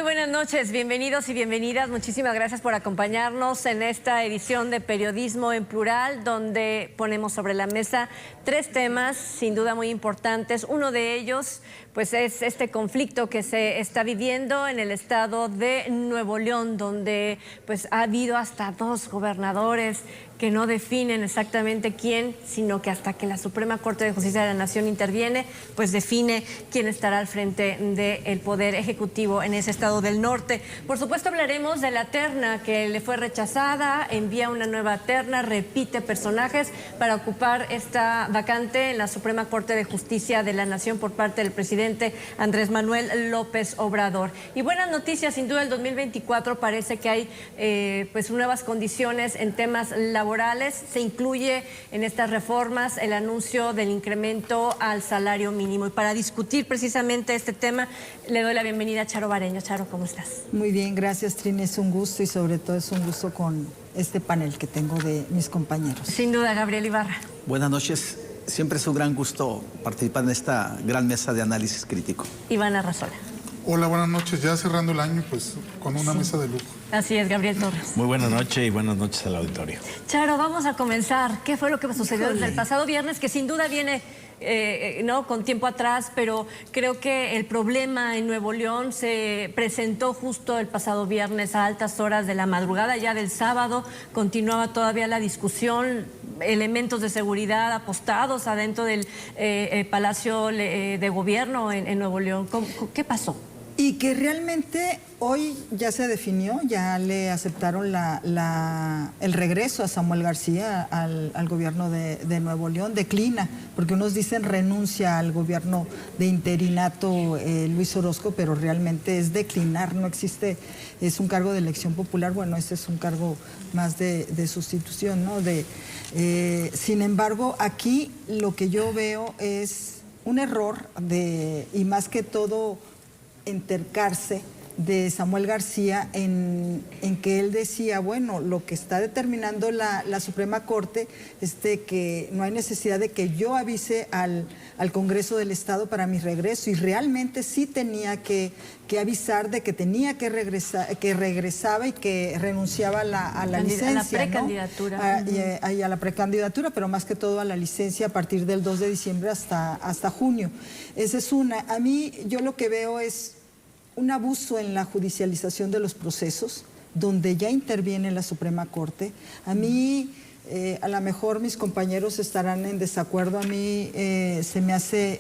buenas noches, bienvenidos y bienvenidas. Muchísimas gracias por acompañarnos en esta edición de Periodismo en Plural, donde ponemos sobre la mesa tres temas sin duda muy importantes. Uno de ellos pues es este conflicto que se está viviendo en el estado de Nuevo León, donde pues ha habido hasta dos gobernadores que no definen exactamente quién, sino que hasta que la Suprema Corte de Justicia de la Nación interviene, pues define quién estará al frente del Poder Ejecutivo en ese estado del norte. Por supuesto hablaremos de la terna que le fue rechazada, envía una nueva terna, repite personajes para ocupar esta vacante en la Suprema Corte de Justicia de la Nación por parte del presidente Andrés Manuel López Obrador. Y buenas noticias, sin duda el 2024 parece que hay pues nuevas condiciones en temas laborales. Se incluye en estas reformas el anuncio del incremento al salario mínimo. Y para discutir precisamente este tema, le doy la bienvenida a Charo Bareño. Charo, ¿cómo estás? Muy bien, gracias, Trini. Es un gusto y sobre todo es un gusto con este panel que tengo de mis compañeros. Sin duda, Gabriel Ibarra. Buenas noches. Siempre es un gran gusto participar en esta gran mesa de análisis crítico. Iván Arrazola. Hola, buenas noches. Ya cerrando el año, pues con una mesa de lujo. Así es, Gabriel Torres. Muy buenas noches y buenas noches al auditorio. Charo, vamos a comenzar. ¿Qué fue lo que sucedió desde el pasado viernes? Que sin duda viene no con tiempo atrás, pero creo que el problema en Nuevo León se presentó justo el pasado viernes a altas horas de la madrugada. Ya del sábado continuaba todavía la discusión, elementos de seguridad apostados adentro del Palacio de Gobierno en Nuevo León. ¿Qué pasó? Y que realmente hoy ya se definió, ya le aceptaron el regreso a Samuel García al gobierno de Nuevo León. Declina, porque unos dicen renuncia al gobierno de interinato Luis Orozco, pero realmente es declinar, no existe, es un cargo de elección popular. Bueno, ese es un cargo más de sustitución, ¿no? Sin embargo, aquí lo que yo veo es un error y más que todo entercarse de Samuel García en que él decía, bueno, lo que está determinando la Suprema Corte es que no hay necesidad de que yo avise al Congreso del Estado para mi regreso, y realmente sí tenía que avisar de que tenía que regresar, que regresaba y que renunciaba a la licencia, a la precandidatura, ¿no? Y a la precandidatura, pero más que todo a la licencia a partir del 2 de diciembre hasta junio. Esa es una. A mí, yo lo que veo es un abuso en la judicialización de los procesos, donde ya interviene la Suprema Corte. A mí, a lo mejor mis compañeros estarán en desacuerdo, a mí se me hace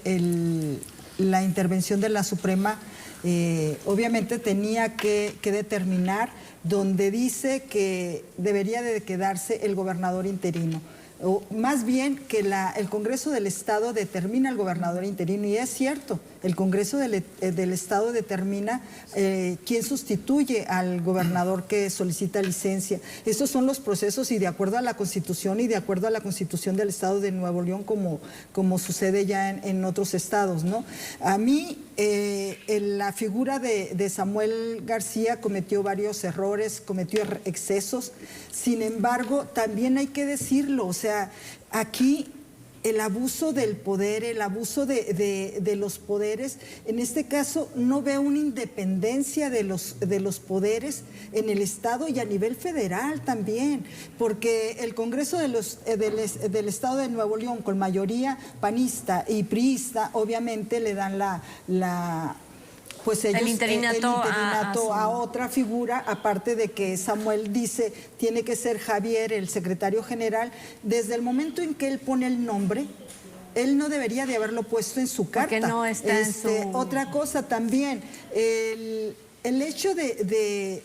la intervención de la Suprema, obviamente tenía que determinar, donde dice que debería de quedarse el gobernador interino. O más bien que el Congreso del Estado determina al gobernador interino, y es cierto, el Congreso del Estado determina quién sustituye al gobernador que solicita licencia. Estos son los procesos, y de acuerdo a la Constitución y de acuerdo a la Constitución del Estado de Nuevo León, como sucede ya en otros estados, ¿no? A mí, la figura de Samuel García cometió varios errores, cometió excesos. Sin embargo, también hay que decirlo, o sea, aquí el abuso del poder, el abuso de los poderes, en este caso no veo una independencia de los poderes en el Estado y a nivel federal también, porque el Congreso del Estado de Nuevo León, con mayoría panista y priista, obviamente le dan pues ellos, el interinato a otra figura, aparte de que Samuel dice tiene que ser Javier, el secretario general. Desde el momento en que él pone el nombre, él no debería de haberlo puesto en su carta. Porque no está en su... Otra cosa también, el hecho de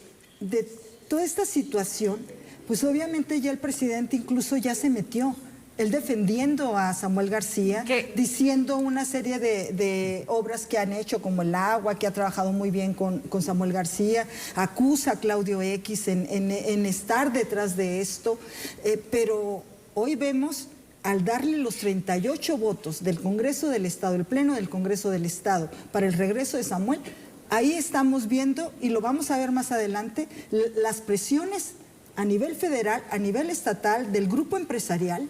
toda esta situación, pues obviamente ya el presidente incluso ya se metió. Él defendiendo a Samuel García, diciendo una serie de obras que han hecho, como el agua, que ha trabajado muy bien con Samuel García, acusa a Claudio X en estar detrás de esto, pero hoy vemos, al darle los 38 votos del Congreso del Estado, el Pleno del Congreso del Estado, para el regreso de Samuel, ahí estamos viendo, y lo vamos a ver más adelante, las presiones a nivel federal, a nivel estatal, del grupo empresarial,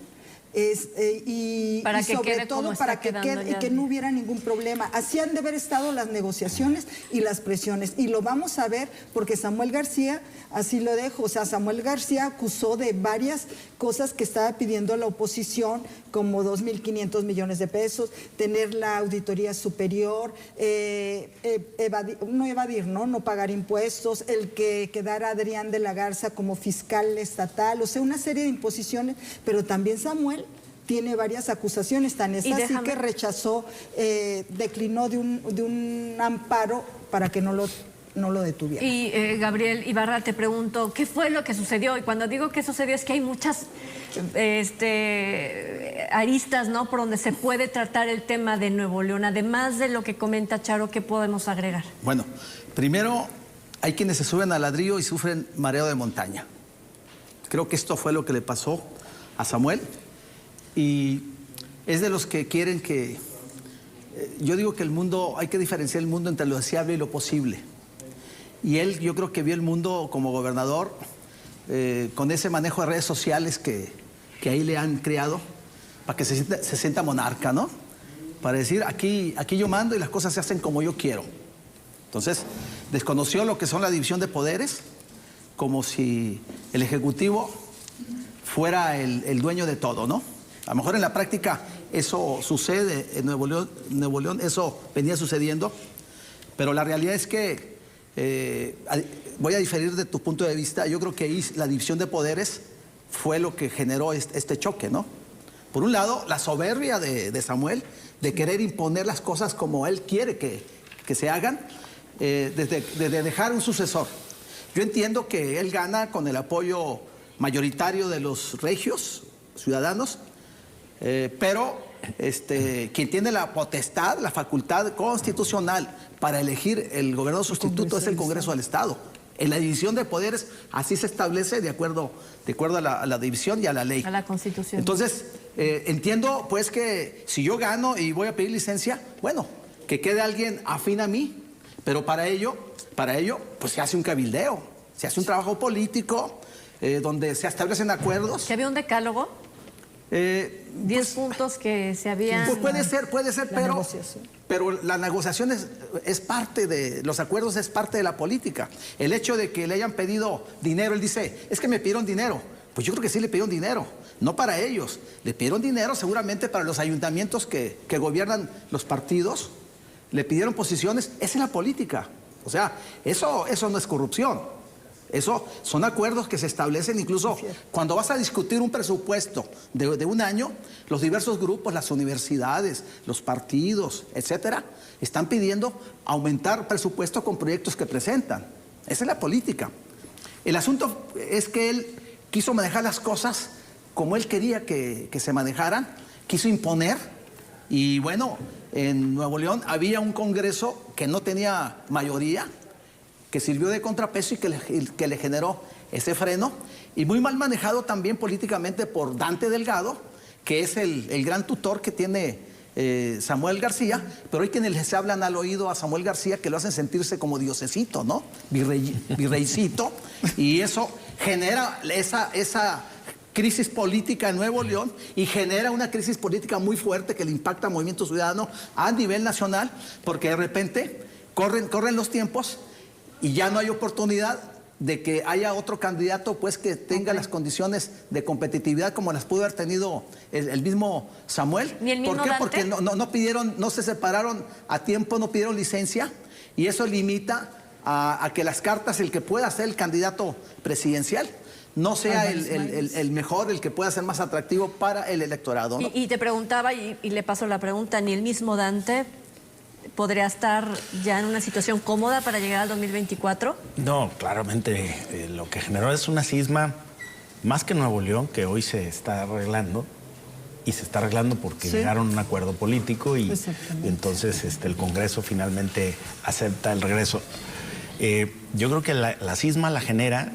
Para y que sobre quede como todo está para que quedando quede y ya. que no hubiera ningún problema. Así han de haber estado las negociaciones y las presiones. Y lo vamos a ver porque Samuel García así lo dejo. O sea, Samuel García acusó de varias cosas que estaba pidiendo la oposición, como 2.500 millones de pesos, tener la auditoría superior, no pagar impuestos, el que quedara Adrián de la Garza como fiscal estatal, o sea, una serie de imposiciones, pero también Samuel tiene varias acusaciones, tan es así que rechazó, declinó de un amparo para que no lo detuviera. Y Gabriel Ibarra, te pregunto, ¿qué fue lo que sucedió? Y cuando digo qué sucedió es que hay muchas aristas, ¿no?, por donde se puede tratar el tema de Nuevo León. Además de lo que comenta Charo, ¿qué podemos agregar? Bueno, primero hay quienes se suben al ladrillo y sufren mareo de montaña. Creo que esto fue lo que le pasó a Samuel y es de los que quieren que... yo digo que el mundo, hay que diferenciar el mundo entre lo deseable y lo posible. Y él, yo creo que vio el mundo como gobernador con ese manejo de redes sociales que ahí le han creado para que se sienta monarca, ¿no? Para decir, aquí yo mando y las cosas se hacen como yo quiero. Entonces, desconoció lo que son la división de poderes, como si el Ejecutivo fuera el dueño de todo, ¿no? A lo mejor en la práctica eso sucede en Nuevo León, eso venía sucediendo, pero la realidad es que voy a diferir de tu punto de vista. Yo creo que ahí la división de poderes fue lo que generó este choque, ¿no? Por un lado, la soberbia de Samuel, de querer imponer las cosas como él quiere que se hagan, de dejar un sucesor. Yo entiendo que él gana con el apoyo mayoritario de los regios, ciudadanos, pero quien tiene la potestad, la facultad constitucional para elegir el gobernador sustituto es el Congreso del Estado. En la división de poderes así se establece de acuerdo a la división y a la ley. A la Constitución. Entonces, entiendo pues que si yo gano y voy a pedir licencia, bueno, que quede alguien afín a mí, pero para ello pues se hace un cabildeo, se hace un trabajo político donde se establecen acuerdos. ¿Que había un decálogo? 10 puntos que se habían... Pues puede ser, pero la negociación es parte de, los acuerdos es parte de la política. El hecho de que le hayan pedido dinero, él dice, es que me pidieron dinero. Pues yo creo que sí le pidieron dinero, no para ellos. Le pidieron dinero seguramente para los ayuntamientos que gobiernan los partidos. Le pidieron posiciones, esa es la política. O sea, eso no es corrupción. Eso son acuerdos que se establecen incluso cuando vas a discutir un presupuesto de un año, los diversos grupos, las universidades, los partidos, etcétera, están pidiendo aumentar presupuesto con proyectos que presentan. Esa es la política. El asunto es que él quiso manejar las cosas como él quería que se manejaran, quiso imponer y bueno, en Nuevo León había un Congreso que no tenía mayoría, que sirvió de contrapeso y que le generó ese freno, y muy mal manejado también políticamente por Dante Delgado, que es el gran tutor que tiene Samuel García, pero hay quienes les hablan al oído a Samuel García que lo hacen sentirse como diosecito, ¿no? Virreycito, y eso genera esa crisis política en Nuevo León y genera una crisis política muy fuerte que le impacta al movimiento ciudadano a nivel nacional, porque de repente corren los tiempos y ya no hay oportunidad de que haya otro candidato pues que tenga las condiciones de competitividad como las pudo haber tenido el mismo Samuel. ¿Ni el mismo ¿Por qué? Dante? Porque no se separaron a tiempo, no pidieron licencia y eso limita a que las cartas, el que pueda ser el candidato presidencial, no sea el mejor, el que pueda ser más atractivo para el electorado, ¿no? Y te preguntaba, y le paso la pregunta, ¿ni el mismo Dante podría estar ya en una situación cómoda para llegar al 2024? No, claramente lo que generó es una cisma, más que Nuevo León, que hoy se está arreglando, y se está arreglando porque llegaron a un acuerdo político y entonces el Congreso finalmente acepta el regreso. Yo creo que la cisma la genera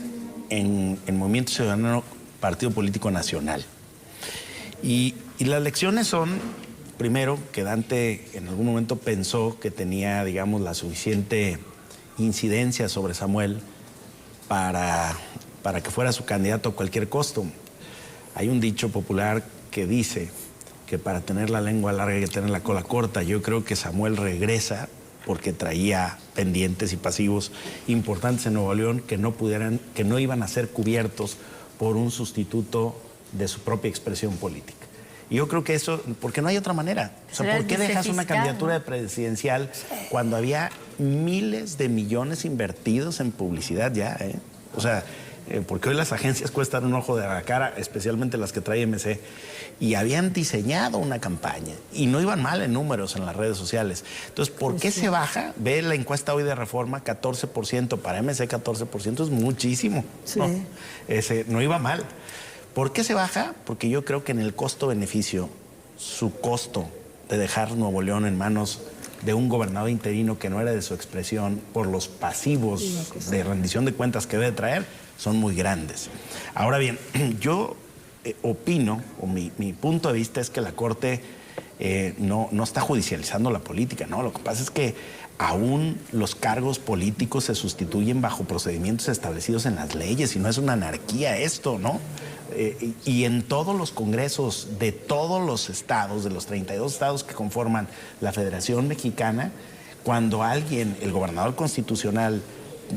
en Movimiento Ciudadano, Partido Político Nacional. Y las lecciones son, primero, que Dante en algún momento pensó que tenía, digamos, la suficiente incidencia sobre Samuel para que fuera su candidato a cualquier costo. Hay un dicho popular que dice que para tener la lengua larga hay que tener la cola corta. Yo creo que Samuel regresa porque traía pendientes y pasivos importantes en Nuevo León que no iban a ser cubiertos por un sustituto de su propia expresión política. Y yo creo que eso, porque no hay otra manera. O sea, ¿por qué dejas una candidatura presidencial cuando había miles de millones invertidos en publicidad ya? O sea, porque hoy las agencias cuestan un ojo de la cara, especialmente las que trae MC, y habían diseñado una campaña y no iban mal en números en las redes sociales. Entonces, ¿por qué se baja? Ve la encuesta hoy de Reforma, 14%, para MC 14% es muchísimo. Sí. No iba mal. ¿Por qué se baja? Porque yo creo que en el costo-beneficio, su costo de dejar Nuevo León en manos de un gobernador interino que no era de su expresión por los pasivos de rendición de cuentas que debe traer, son muy grandes. Ahora bien, yo opino, o mi punto de vista es que la Corte no está judicializando la política, ¿no? Lo que pasa es que aún los cargos políticos se sustituyen bajo procedimientos establecidos en las leyes y no es una anarquía esto, ¿no? Y en todos los congresos de todos los estados, de los 32 estados que conforman la Federación Mexicana, cuando alguien, el gobernador constitucional,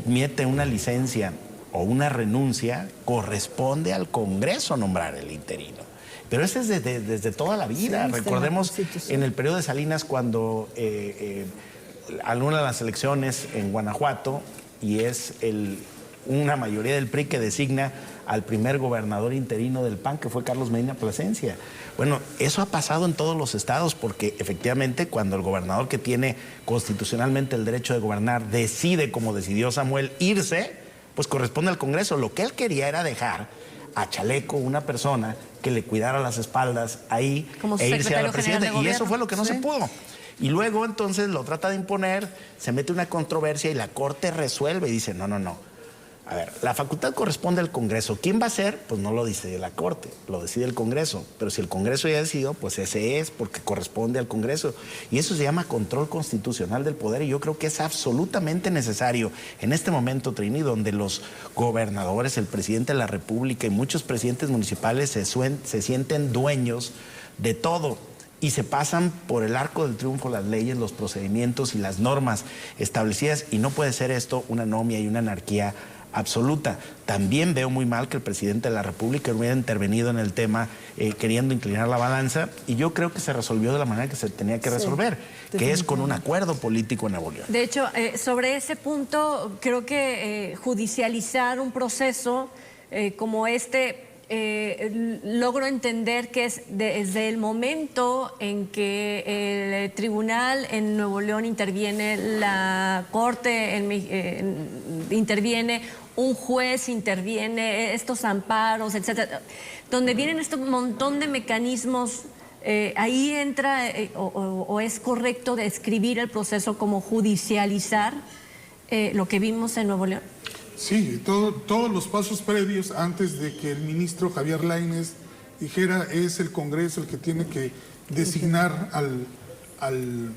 mete una licencia o una renuncia, corresponde al Congreso nombrar el interino. Pero eso es desde toda la vida. Sí, recordemos en el periodo de Salinas cuando alguna de las elecciones en Guanajuato y es una mayoría del PRI que designa al primer gobernador interino del PAN, que fue Carlos Medina Plasencia. Bueno, eso ha pasado en todos los estados porque efectivamente cuando el gobernador que tiene constitucionalmente el derecho de gobernar decide, como decidió Samuel, irse, pues corresponde al Congreso. Lo que él quería era dejar a Chaleco, una persona que le cuidara las espaldas ahí e irse a la presidencia. Y eso fue lo que no se pudo. Y luego entonces lo trata de imponer, se mete una controversia y la Corte resuelve y dice, no. A ver, la facultad corresponde al Congreso. ¿Quién va a ser? Pues no lo decide la Corte, lo decide el Congreso. Pero si el Congreso ya decidió, pues ese es porque corresponde al Congreso. Y eso se llama control constitucional del poder y yo creo que es absolutamente necesario en este momento, Trini, donde los gobernadores, el presidente de la República y muchos presidentes municipales se sienten dueños de todo y se pasan por el arco del triunfo las leyes, los procedimientos y las normas establecidas. Y no puede ser esto una anomia y una anarquía absoluta. También veo muy mal que el presidente de la República hubiera intervenido en el tema queriendo inclinar la balanza y yo creo que se resolvió de la manera que se tenía que resolver, que es con un acuerdo político en Nuevo León. De hecho, sobre ese punto, creo que judicializar un proceso como este, logro entender que es desde el momento en que el tribunal en Nuevo León interviene, la Corte interviene, un juez interviene, estos amparos, etcétera, donde vienen este montón de mecanismos, ahí entra o es correcto describir el proceso como judicializar lo que vimos en Nuevo León. Sí, todos los pasos previos antes de que el ministro Javier Lainez dijera es el Congreso el que tiene que designar al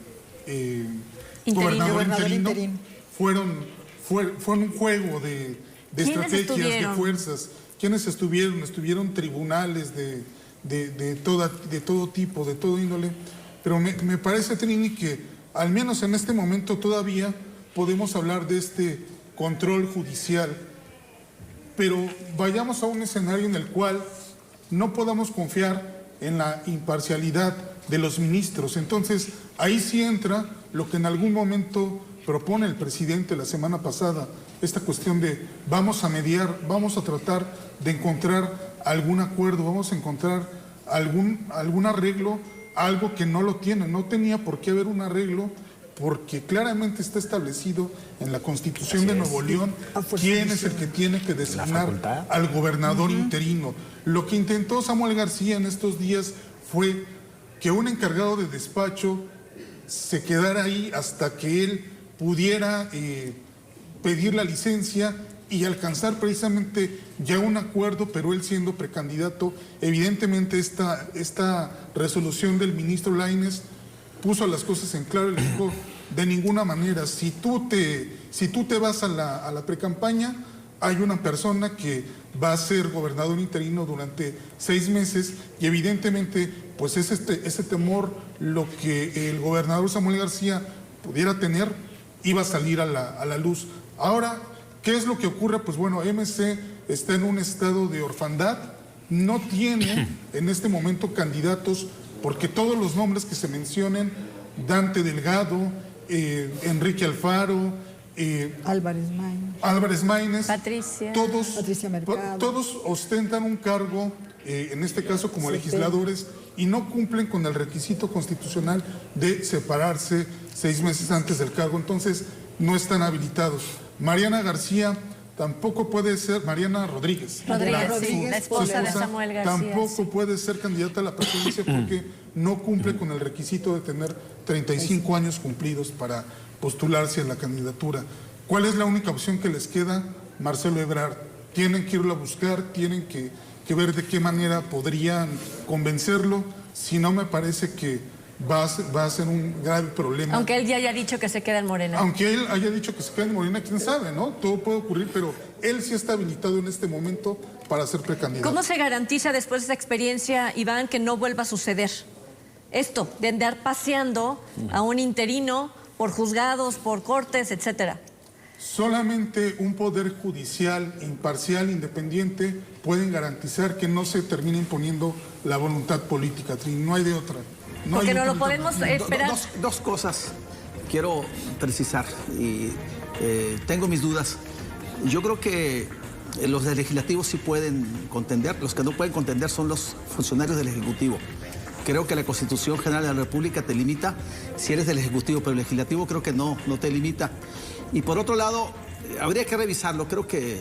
gobernador interino. Fueron un juego de estrategias, de fuerzas. ¿Quiénes estuvieron? Estuvieron tribunales de todo tipo, de todo índole. Pero me parece, Trini, que al menos en este momento todavía podemos hablar de este control judicial, pero vayamos a un escenario en el cual no podamos confiar en la imparcialidad de los ministros. Entonces, ahí sí entra lo que en algún momento propone el presidente la semana pasada, esta cuestión de vamos a mediar, vamos a tratar de encontrar algún acuerdo, vamos a encontrar algún arreglo, algo que no lo tiene, no tenía por qué haber un arreglo, porque claramente está establecido en la Constitución de Nuevo León quién es el que tiene que designar al gobernador interino. Lo que intentó Samuel García en estos días fue que un encargado de despacho se quedara ahí hasta que él pudiera pedir la licencia y alcanzar precisamente ya un acuerdo, pero él siendo precandidato. Evidentemente esta resolución del ministro Lainez puso las cosas en claro y le dijo, de ninguna manera, si tú te vas a la precampaña, hay una persona que va a ser gobernador interino durante 6 meses y evidentemente pues es ese temor, lo que el gobernador Samuel García pudiera tener, iba a salir a la luz. Ahora, ¿qué es lo que ocurre? Pues bueno, MC está en un estado de orfandad, no tiene en este momento candidatos, porque todos los nombres que se mencionen, Dante Delgado, Enrique Alfaro, Álvarez Maínez, Patricia Mercado, todos ostentan un cargo, en este caso como legisladores, y no cumplen con el requisito constitucional de separarse 6 meses antes del cargo, entonces no están habilitados. Mariana García tampoco puede ser, Mariana Rodríguez, la esposa de Samuel García, tampoco puede ser candidata a la presidencia porque no cumple con el requisito de tener 35 años cumplidos para postularse a la candidatura. ¿Cuál es la única opción que les queda? Marcelo Ebrard. Tienen que irlo a buscar, tienen que ver de qué manera podrían convencerlo, si no me parece que va a ser un grave problema. Aunque él ya haya dicho que se queda en Morena. Aunque él haya dicho que se queda en Morena, quién sabe, ¿no? Todo puede ocurrir, pero él sí está habilitado en este momento para ser precandidato. ¿Cómo se garantiza después de esa experiencia, Iván, que no vuelva a suceder esto, de andar paseando a un interino por juzgados, por cortes, etcétera? Solamente un poder judicial imparcial, independiente, pueden garantizar que no se termine imponiendo la voluntad política, Trin. No hay de otra. Porque no lo podemos esperar. Dos cosas quiero precisar y tengo mis dudas. Yo creo que los del legislativo sí pueden contender, los que no pueden contender son los funcionarios del Ejecutivo. Creo que la Constitución General de la República te limita si eres del Ejecutivo, pero el Legislativo creo que no te limita. Y por otro lado, habría que revisarlo. Creo que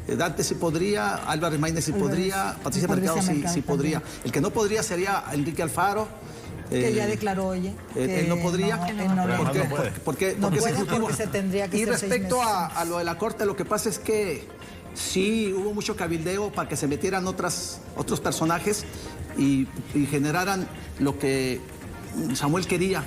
Dante sí podría, Álvarez Maínez sí podría, Patricia Mercado sí podría. El que no podría sería Enrique Alfaro. Que ya declaró, oye. Él no podría. Porque se tendría que y respecto a lo de la Corte, lo que pasa es que sí hubo mucho cabildeo para que se metieran otros personajes y generaran lo que Samuel quería.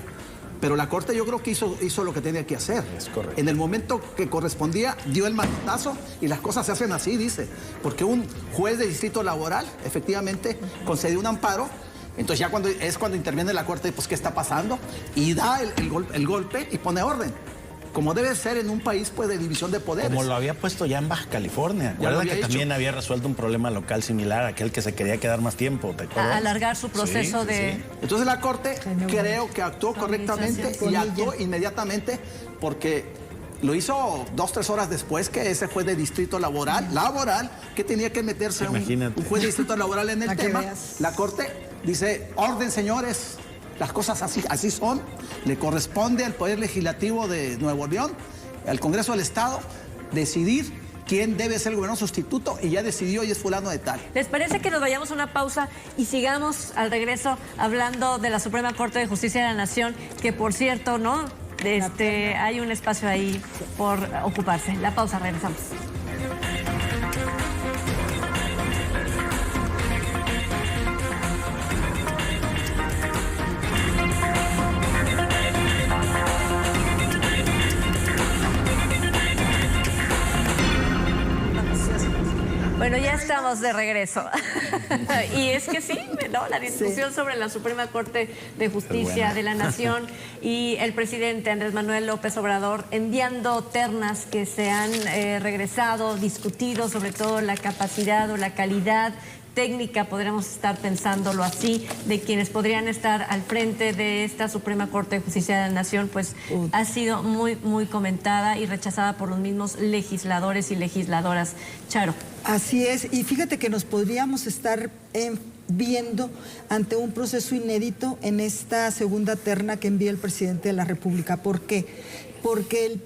Pero la Corte yo creo que hizo lo que tenía que hacer. Es correcto. En el momento que correspondía, dio el manotazo y las cosas se hacen así, dice. Porque un juez de distrito laboral, efectivamente, concedió un amparo. Entonces ya cuando interviene la Corte, pues ¿qué está pasando? Y da el golpe y pone orden. Como debe ser en un país pues de división de poderes. Como lo había puesto ya en Baja California. Recuerda que también había resuelto un problema local similar, aquel que se quería quedar más tiempo, ¿te acuerdas? Alargar su proceso de... Sí. Entonces la Corte creo que actuó correctamente y actuó inmediatamente porque lo hizo 2 o 3 horas después que ese juez de distrito laboral, que tenía que meterse un juez de distrito laboral en el tema. La Corte dice, orden señores. Las cosas así son. Le corresponde al Poder Legislativo de Nuevo León, al Congreso del Estado, decidir quién debe ser el gobernador sustituto y ya decidió y es fulano de tal. ¿Les parece que nos vayamos a una pausa y sigamos al regreso hablando de la Suprema Corte de Justicia de la Nación, que por cierto, ¿no? Hay un espacio ahí por ocuparse. La pausa, regresamos. Bueno, ya estamos de regreso. Y es que sí, ¿no? La discusión sobre la Suprema Corte de Justicia de la Nación y el presidente Andrés Manuel López Obrador enviando ternas que se han regresado, discutido sobre todo la capacidad o la calidad técnica, podríamos estar pensándolo así, de quienes podrían estar al frente de esta Suprema Corte de Justicia de la Nación, pues ha sido muy, muy comentada y rechazada por los mismos legisladores y legisladoras. Charo. Así es, y fíjate que nos podríamos estar viendo ante un proceso inédito en esta segunda terna que envía el presidente de la República. ¿Por qué? Porque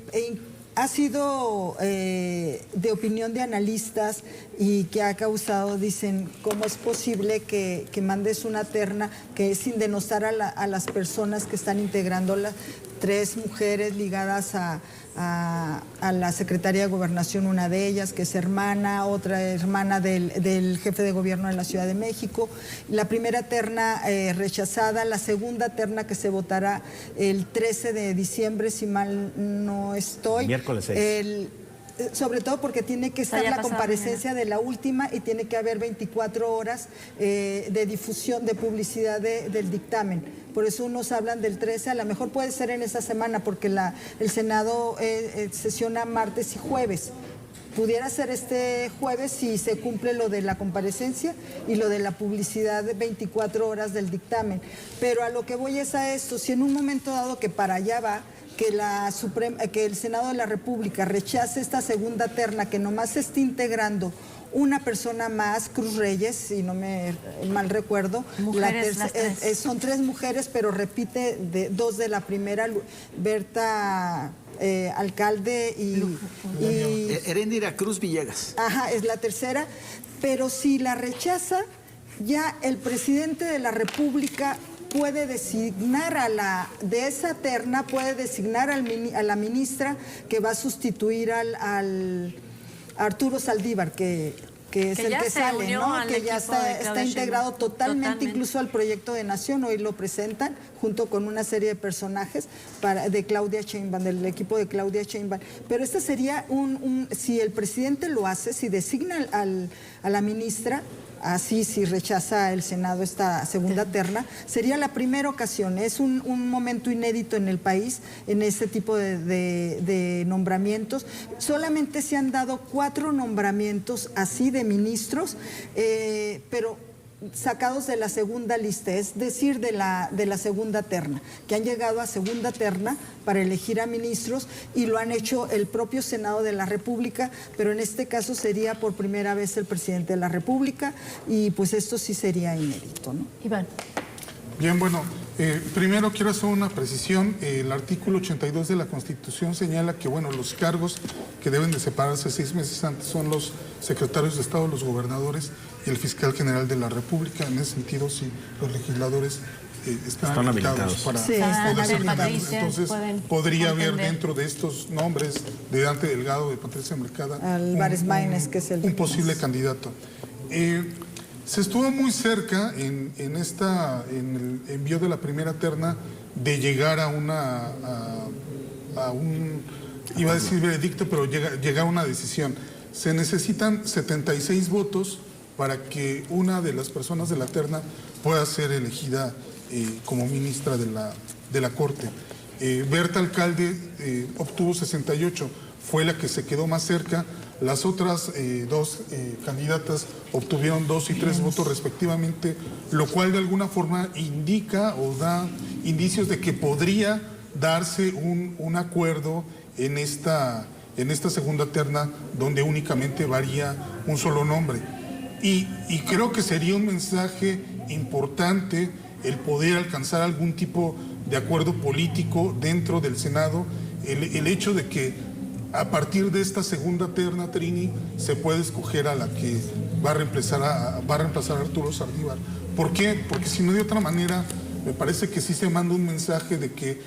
ha sido de opinión de analistas y que ha causado, dicen, ¿cómo es posible que mandes una terna que es sin denostar a las personas que están integrándola? 3 mujeres ligadas a la Secretaría de Gobernación, una de ellas que es hermana, otra hermana del jefe de gobierno de la Ciudad de México. La primera terna rechazada, la segunda terna que se votará el 13 de diciembre, si mal no estoy. Miércoles 6. sobre todo porque tiene que estar la comparecencia de la última y tiene que haber 24 horas de difusión, de publicidad del dictamen. Por eso unos hablan del 13, a lo mejor puede ser en esa semana porque el Senado sesiona martes y jueves. Pudiera ser este jueves si se cumple lo de la comparecencia y lo de la publicidad de 24 horas del dictamen. Pero a lo que voy es a esto, si en un momento dado que para allá va, que el Senado de la República rechace esta segunda terna que nomás se está integrando una persona más, Cruz Reyes, si no me mal recuerdo. Mujeres, son 3 mujeres, pero repite 2 de la primera, Berta Alcalde y Heréndira Cruz Villegas. Ajá, es la tercera. Pero si la rechaza, ya el presidente de la República puede designar de esa terna, puede designar a la ministra que va a sustituir al Arturo Saldívar, que es el que sale, ¿no? Que ya está integrado totalmente, incluso al proyecto de Nación. Hoy lo presentan junto con una serie de personajes de Claudia Sheinbaum, del equipo de Claudia Sheinbaum. Pero este sería si el presidente lo hace, si designa a la ministra, así si rechaza el Senado esta segunda terna, sería la primera ocasión. Es un momento inédito en el país en este tipo de nombramientos. Solamente se han dado 4 nombramientos así de ministros, pero sacados de la segunda lista, es decir, de la segunda terna, que han llegado a segunda terna para elegir a ministros y lo han hecho el propio Senado de la República, pero en este caso sería por primera vez el presidente de la República y pues esto sí sería inédito, ¿no? Iván. Bien, bueno, primero quiero hacer una precisión. El artículo 82 de la Constitución señala que, bueno, los cargos que deben de separarse 6 meses antes son los secretarios de Estado, los gobernadores y el fiscal general de la República. En ese sentido, si los legisladores están habilitados para poder separar. Entonces, podría haber dentro de estos nombres de Dante Delgado, de Patricia Mercada, Álvarez Maínez, que es un posible candidato. Se estuvo muy cerca en el envío de la primera terna de llegar a un iba a decir veredicto, pero llegar a una decisión. Se necesitan 76 votos para que una de las personas de la terna pueda ser elegida como ministra de la Corte. Berta Alcalde obtuvo 68, fue la que se quedó más cerca. Las otras 2 candidatas obtuvieron 2 y 3 votos respectivamente, lo cual de alguna forma indica o da indicios de que podría darse un acuerdo en esta segunda terna donde únicamente varía un solo nombre. Y creo que sería un mensaje importante el poder alcanzar algún tipo de acuerdo político dentro del Senado, el hecho de que a partir de esta segunda terna, Trini, se puede escoger a la que va a reemplazar a Arturo Saldívar. ¿Por qué? Porque si no, de otra manera, me parece que sí se manda un mensaje de que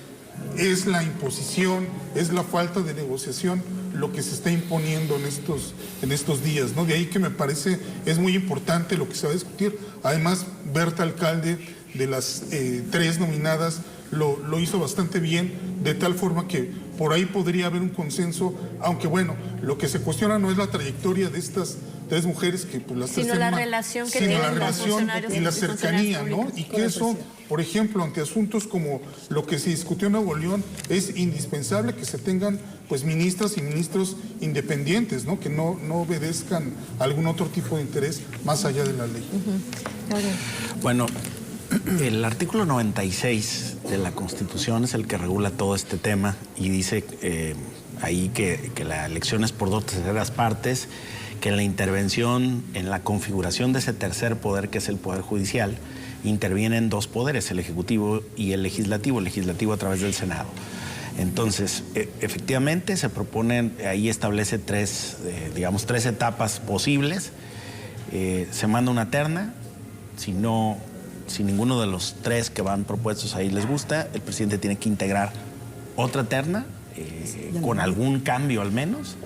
es la imposición, es la falta de negociación lo que se está imponiendo en estos días, ¿no? De ahí que me parece es muy importante lo que se va a discutir. Además, Berta Alcalde, de las 3 nominadas, lo hizo bastante bien, de tal forma que por ahí podría haber un consenso, aunque bueno, lo que se cuestiona no es la trayectoria de estas 3 mujeres que pues las sino la relación que tienen los funcionarios y la cercanía, ¿no? Y que eso, por ejemplo, ante asuntos como lo que se discutió en Nuevo León, es indispensable que se tengan pues ministras y ministros independientes, ¿no? Que no obedezcan a algún otro tipo de interés más allá de la ley. Bueno, el artículo 96 de la Constitución es el que regula todo este tema y dice ahí que la elección es por 2/3 partes, que la intervención en la configuración de ese tercer poder, que es el Poder Judicial, intervienen 2 poderes, el Ejecutivo y el Legislativo a través del Senado. Entonces, efectivamente se proponen, ahí establece 3 etapas posibles. Se manda una terna, si ninguno de los 3 que van propuestos ahí les gusta, el presidente tiene que integrar otra terna, con algún cambio al menos,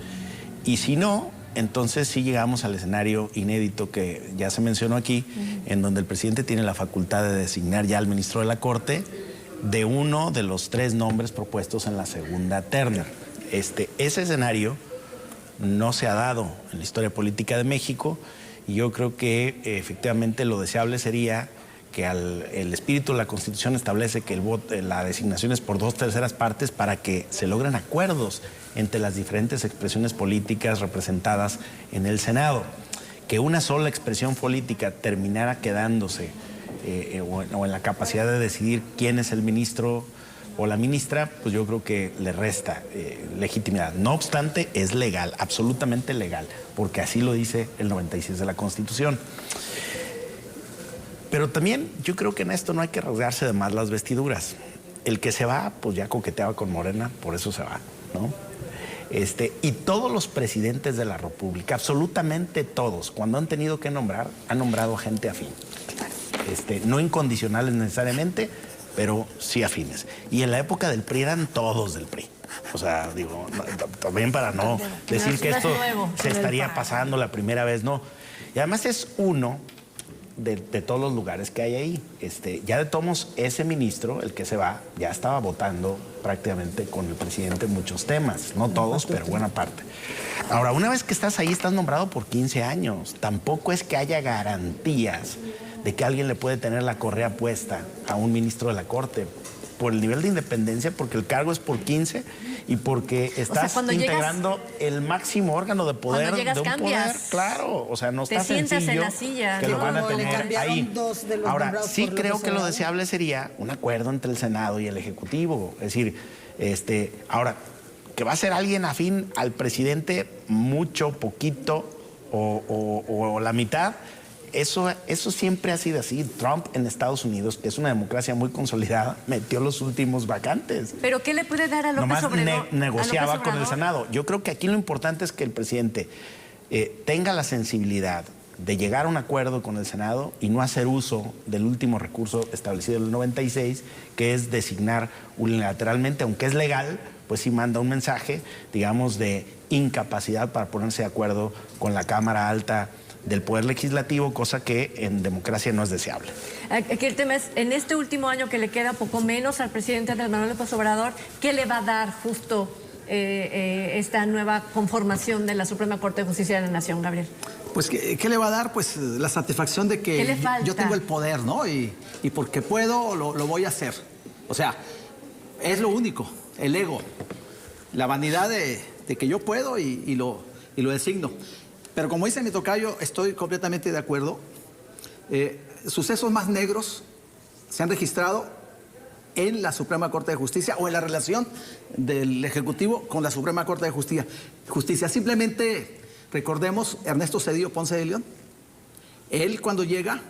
y si no, entonces sí llegamos al escenario inédito que ya se mencionó aquí, en donde el presidente tiene la facultad de designar ya al ministro de la Corte de uno de los 3 nombres propuestos en la segunda terna. Ese escenario no se ha dado en la historia política de México, y yo creo que efectivamente lo deseable sería que el espíritu de la Constitución establece que la designación es por 2/3 partes para que se logren acuerdos entre las diferentes expresiones políticas representadas en el Senado. Que una sola expresión política terminara quedándose o en la capacidad de decidir quién es el ministro o la ministra, pues yo creo que le resta legitimidad. No obstante, es legal, absolutamente legal, porque así lo dice el 96 de la Constitución. Pero también yo creo que en esto no hay que rasgarse de más las vestiduras. El que se va, pues ya coqueteaba con Morena, por eso se va, ¿no? Y todos los presidentes de la República, absolutamente todos, cuando han tenido que nombrar, han nombrado gente afín. No incondicionales necesariamente, pero sí afines. Y en la época del PRI eran todos del PRI. O sea, digo, también para no decir que esto se estaría pasando la primera vez, no. Y además es uno de todos los lugares que hay ahí. Ya de todos ese ministro, el que se va, ya estaba votando prácticamente con el presidente en muchos temas. No todos, pero buena parte. Ahora, una vez que estás ahí, estás nombrado por 15 años. Tampoco es que haya garantías de que alguien le puede tener la correa puesta a un ministro de la Corte por el nivel de independencia, porque el cargo es por 15 y porque estás integrando el máximo órgano de poder cuando llegas, de un cambias. poder. Claro, o sea, no está sencillo. Te sientas en la silla. Que lo van a tener ahí. Ahora, sí creo que lo deseables deseable sería un acuerdo entre el Senado y el Ejecutivo. Es decir, ahora, que va a ser alguien afín al presidente, mucho, poquito o la mitad. Eso siempre ha sido así. Trump en Estados Unidos, que es una democracia muy consolidada, metió los últimos vacantes. ¿Pero qué le puede dar a López Obrador? Nomás negociaba con el Senado. Yo creo que aquí lo importante es que el presidente tenga la sensibilidad de llegar a un acuerdo con el Senado y no hacer uso del último recurso establecido en el 96, que es designar unilateralmente, aunque es legal, pues sí manda un mensaje, digamos, de incapacidad para ponerse de acuerdo con la Cámara Alta del Poder Legislativo, cosa que en democracia no es deseable. Aquí el tema es, en este último año que le queda poco menos al presidente Andrés Manuel López Obrador, ¿qué le va a dar justo esta nueva conformación de la Suprema Corte de Justicia de la Nación, Gabriel? Pues, ¿qué le va a dar? Pues la satisfacción de que yo tengo el poder, ¿no? Y porque puedo, lo voy a hacer. O sea, es lo único, el ego, la vanidad de que yo puedo y lo designo. Pero como dice mi tocayo, estoy completamente de acuerdo. Sucesos más negros se han registrado en la Suprema Corte de Justicia o en la relación del Ejecutivo con la Suprema Corte de Justicia. Simplemente recordemos Ernesto Zedillo Ponce de León. Él cuando llega,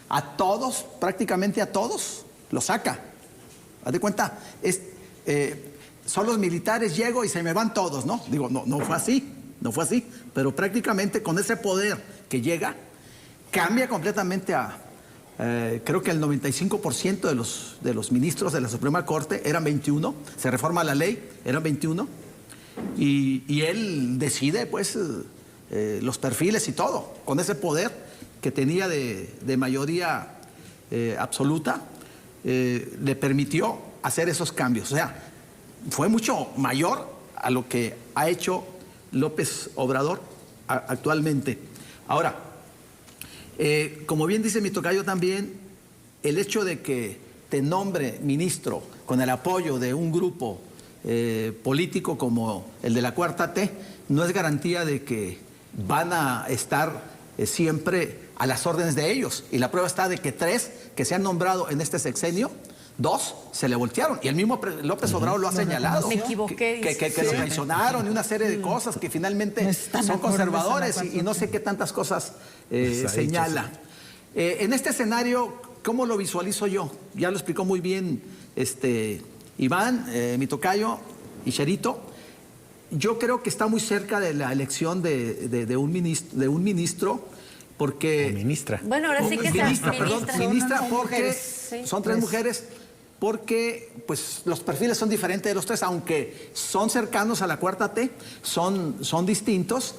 a todos, prácticamente a todos, lo saca. Haz de cuenta, son los militares, llego y se me van todos, ¿no? Digo, no fue así. No fue así, pero prácticamente con ese poder que llega, cambia completamente creo que el 95% de los ministros de la Suprema Corte, eran 21, se reforma la ley, eran 21, y él decide, pues, los perfiles y todo, con ese poder que tenía de mayoría absoluta, le permitió hacer esos cambios. O sea, fue mucho mayor a lo que ha hecho López Obrador actualmente. Ahora, como bien dice mi tocayo también, el hecho de que te nombre ministro con el apoyo de un grupo político como el de la Cuarta T, no es garantía de que van a estar siempre a las órdenes de ellos. Y la prueba está de que 3 que se han nombrado en este sexenio, 2 se le voltearon. Y el mismo López Obrador lo ha señalado. Me equivoqué. Que lo traicionaron y una serie de cosas que finalmente son conservadores y no sé qué tantas cosas señala. En este escenario, ¿cómo lo visualizo yo? Ya lo explicó muy bien Iván, mi tocayo y Cherito. Yo creo que está muy cerca de la elección de un ministro, porque... O ministra. Bueno, ahora sí que ministra, porque son 3 mujeres, porque pues los perfiles son diferentes de los 3, aunque son cercanos a la Cuarta T, son distintos.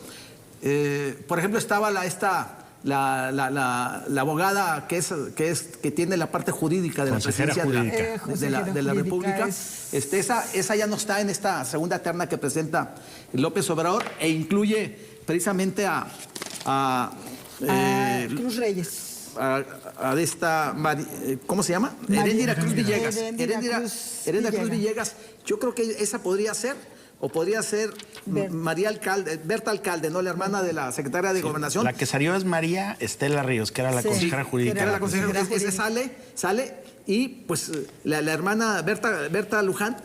Por ejemplo, estaba abogada que tiene la parte jurídica de la presidencia de la República. Esa ya no está en esta segunda terna que presenta López Obrador e incluye precisamente a Cruz Reyes. A esta, ¿cómo se llama? Heréndira Cruz Villegas. Heréndira Cruz Villegas. Yo creo que esa podría ser, o podría ser Berta Alcalde, ¿no? La hermana de la secretaria de Gobernación. La que salió es María Estela Ríos, que era la consejera jurídica. Era la consejera, esa sale y pues la hermana Berta Luján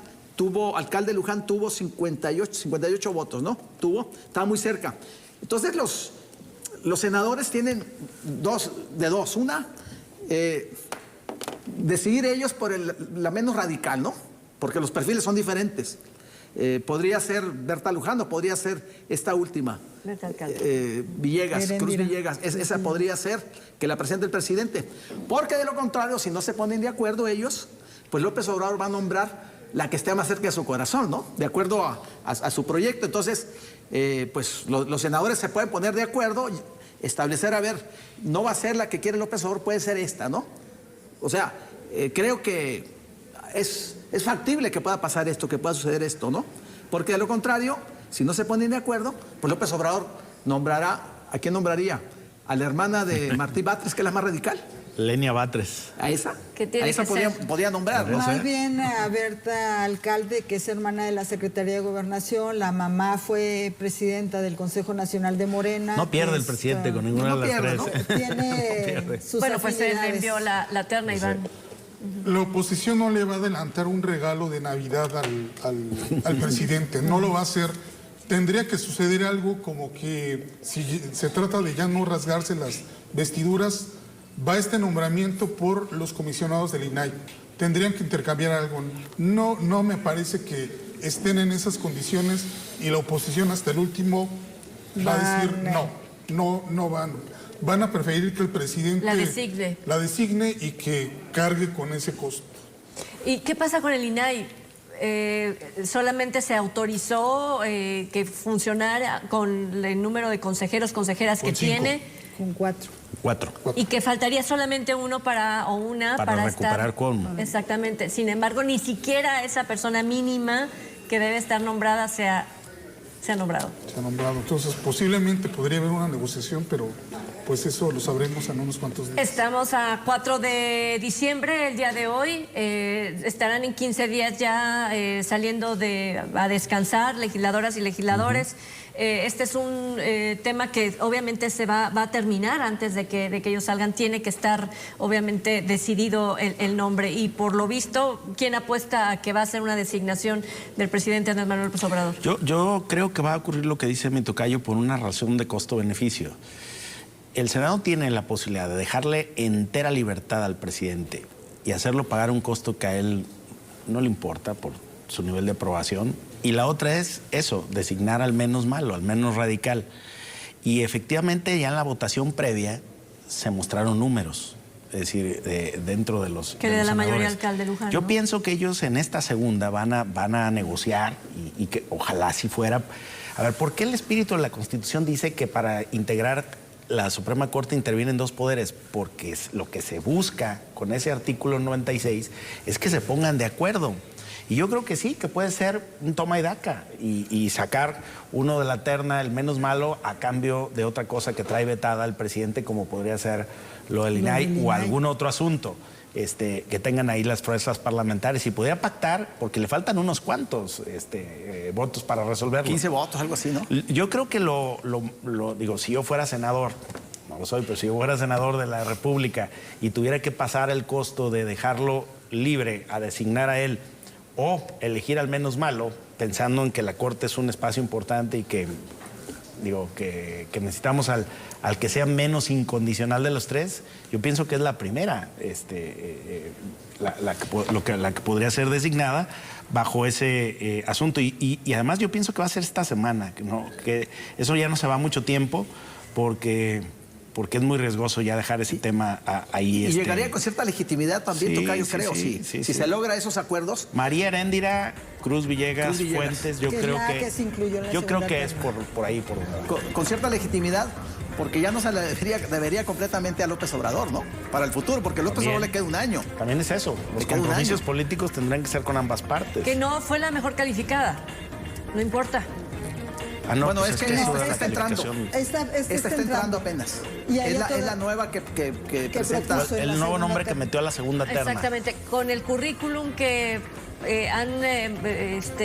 alcalde Luján tuvo 58 votos, ¿no? Estaba muy cerca. Entonces los senadores tienen dos. Una, decidir ellos por la menos radical, ¿no? Porque los perfiles son diferentes. Podría ser Berta Luján o podría ser esta última. Villegas, Cruz Villegas. Esa podría ser que la presente el presidente. Porque de lo contrario, si no se ponen de acuerdo ellos, pues López Obrador va a nombrar la que esté más cerca de su corazón, ¿no? De acuerdo a su proyecto. Entonces, pues los senadores se pueden poner de acuerdo, establecer, a ver, no va a ser la que quiere López Obrador, puede ser esta, ¿no? O sea, creo que es factible que pueda pasar esto, que pueda suceder esto, ¿no? Porque de lo contrario, si no se ponen de acuerdo, pues López Obrador ¿a quién nombraría? A la hermana de Martí Batres, que es la más radical. Lenia Batres. ¿A esa? Podía nombrar, ¿no? Más bien a Berta Alcalde, que es hermana de la Secretaría de Gobernación. La mamá fue presidenta del Consejo Nacional de Morena. No pierde el presidente con ninguna de las tres. ¿no? Tiene sus pues se le envió la terna, Iván. La oposición no le va a adelantar un regalo de Navidad al presidente. No lo va a hacer. Tendría que suceder algo como que, si se trata de ya no rasgarse las vestiduras, va este nombramiento por los comisionados del INAI. Tendrían que intercambiar algo. No me parece que estén en esas condiciones y la oposición hasta el último va a decir no van. Van a preferir que el presidente la designe y que cargue con ese costo. ¿Y qué pasa con el INAI? ¿Solamente se autorizó que funcionara con el número de consejeras que tiene? Con 4. Y que faltaría solamente uno para recuperar estar... Exactamente. Sin embargo, ni siquiera esa persona mínima que debe estar nombrada se ha nombrado. Se ha nombrado. Entonces, posiblemente podría haber una negociación, pero pues eso lo sabremos en unos cuantos días. Estamos a 4 de diciembre, el día de hoy. Estarán en 15 días ya saliendo a descansar legisladoras y legisladores. Este es un tema que obviamente se va a terminar antes de que ellos salgan. Tiene que estar obviamente decidido el nombre. Y por lo visto, ¿quién apuesta a que va a ser una designación del presidente Andrés Manuel López Obrador? Yo creo que va a ocurrir lo que dice mi tocayo por una razón de costo-beneficio. El Senado tiene la posibilidad de dejarle entera libertad al presidente y hacerlo pagar un costo que a él no le importa por su nivel de aprobación. Y la otra es eso, designar al menos malo, al menos radical. Y efectivamente ya en la votación previa se mostraron números, es decir, dentro de los que le da la mayoría al alcalde Luján. Yo pienso que ellos en esta segunda van a negociar y que ojalá así fuera. A ver, ¿por qué el espíritu de la Constitución dice que para integrar la Suprema Corte intervienen dos poderes? Porque es lo que se busca con ese artículo 96 es que se pongan de acuerdo. Y yo creo que sí, que puede ser un toma y daca y sacar uno de la terna, el menos malo, a cambio de otra cosa que trae vetada el presidente, como podría ser lo del INAI o algún otro asunto. Que tengan ahí las fuerzas parlamentarias y podría pactar, porque le faltan unos cuantos votos para resolverlo. 15 votos, algo así, ¿no? Yo creo que digo, si yo fuera senador, no lo soy, pero si yo fuera senador de la República y tuviera que pasar el costo de dejarlo libre a designar a él o elegir al menos malo, pensando en que la Corte es un espacio importante y que necesitamos al que sea menos incondicional de los tres, yo pienso que es la primera, la que podría ser designada bajo ese asunto. Y además yo pienso que va a ser esta semana, que eso ya no se va mucho tiempo, porque es muy riesgoso ya dejar ese tema ahí. Y llegaría con cierta legitimidad también, tocayo, creo, si se logra esos acuerdos. María Heréndira, Cruz Villegas, Fuentes, yo creo que es por ahí. Con cierta legitimidad, porque ya no se le debería completamente a López Obrador, ¿no? Para el futuro, porque a López Obrador le queda un año. También es eso. Los compromisos políticos tendrán que ser con ambas partes. Que no fue la mejor calificada. No importa. Ah, no, bueno, pues es que está entrando. Está entrando apenas. Y es la nueva que presenta. El nuevo nombre que metió a la segunda terna. Exactamente. Con el currículum que han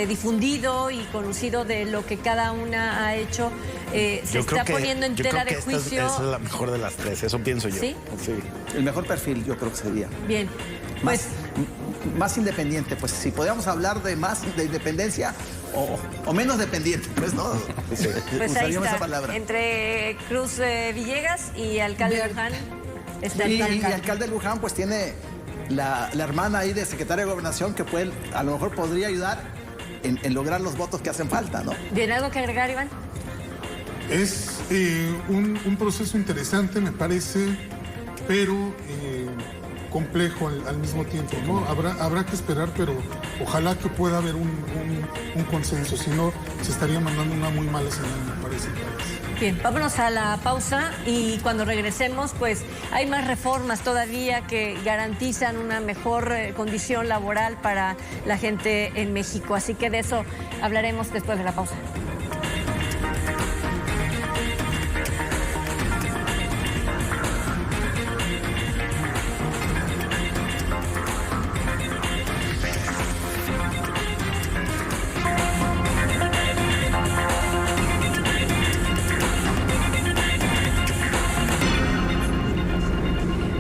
difundido y conocido de lo que cada una ha hecho, se está poniendo en tela de juicio. Esa es la mejor de las tres, eso pienso yo. ¿Sí? Sí. El mejor perfil, yo creo que sería. Bien. Pues más independiente, pues si podíamos hablar de más de independencia o menos dependiente, pues no. Sí. Pues ahí está, esa palabra. Entre Cruz Villegas y alcalde Luján. Y alcalde Luján pues tiene la hermana ahí de secretaria de Gobernación que a lo mejor podría ayudar en lograr los votos que hacen falta, ¿no? ¿Tiene algo que agregar, Iván? Es un proceso interesante, me parece, pero complejo al mismo tiempo, ¿no? Habrá que esperar, pero ojalá que pueda haber un consenso, si no se estaría mandando una muy mala señal, me parece. Bien, vámonos a la pausa y cuando regresemos, pues hay más reformas todavía que garantizan una mejor condición laboral para la gente en México, así que de eso hablaremos después de la pausa.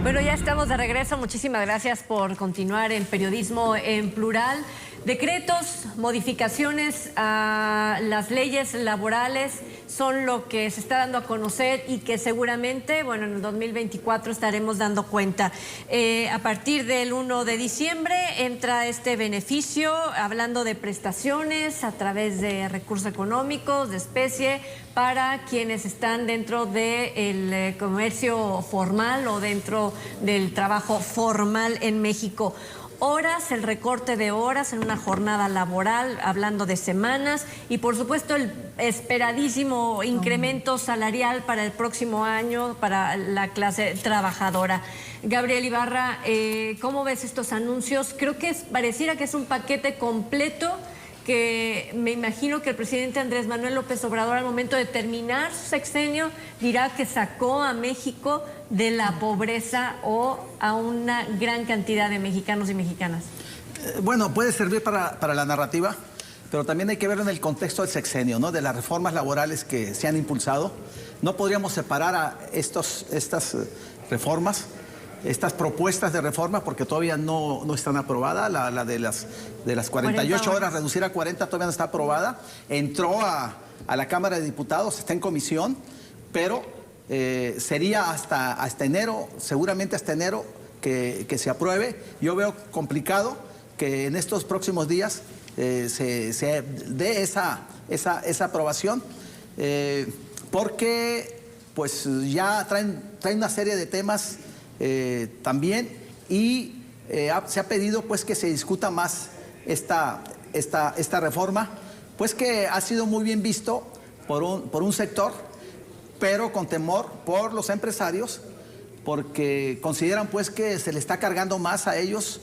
Bueno, ya estamos de regreso. Muchísimas gracias por continuar en Periodismo en Plural. Decretos, modificaciones a las leyes laborales son lo que se está dando a conocer y que seguramente, bueno, en el 2024 estaremos dando cuenta. A partir del 1 de diciembre entra este beneficio, hablando de prestaciones a través de recursos económicos, de especie, para quienes están dentro del comercio formal o dentro del trabajo formal en México. Horas, el recorte de horas en una jornada laboral, hablando de semanas, y por supuesto el esperadísimo incremento salarial para el próximo año para la clase trabajadora. Gabriel Ibarra, ¿cómo ves estos anuncios? Creo que pareciera que es un paquete completo que me imagino que el presidente Andrés Manuel López Obrador, al momento de terminar su sexenio, dirá que sacó a México de la pobreza o a una gran cantidad de mexicanos y mexicanas. Bueno, puede servir para la narrativa, pero también hay que verlo en el contexto del sexenio, ¿no? De las reformas laborales que se han impulsado. No podríamos separar a estas reformas, estas propuestas de reforma, porque todavía no están aprobadas. La de las 48 horas reducir a 40 todavía no está aprobada. Entró a la Cámara de Diputados, está en comisión, pero sería hasta enero, seguramente hasta enero, que se apruebe. Yo veo complicado que en estos próximos días se dé esa aprobación, porque pues ya traen una serie de temas también, y se ha pedido pues que se discuta más esta reforma, pues que ha sido muy bien visto por un sector, pero con temor por los empresarios, porque consideran pues que se le está cargando más a ellos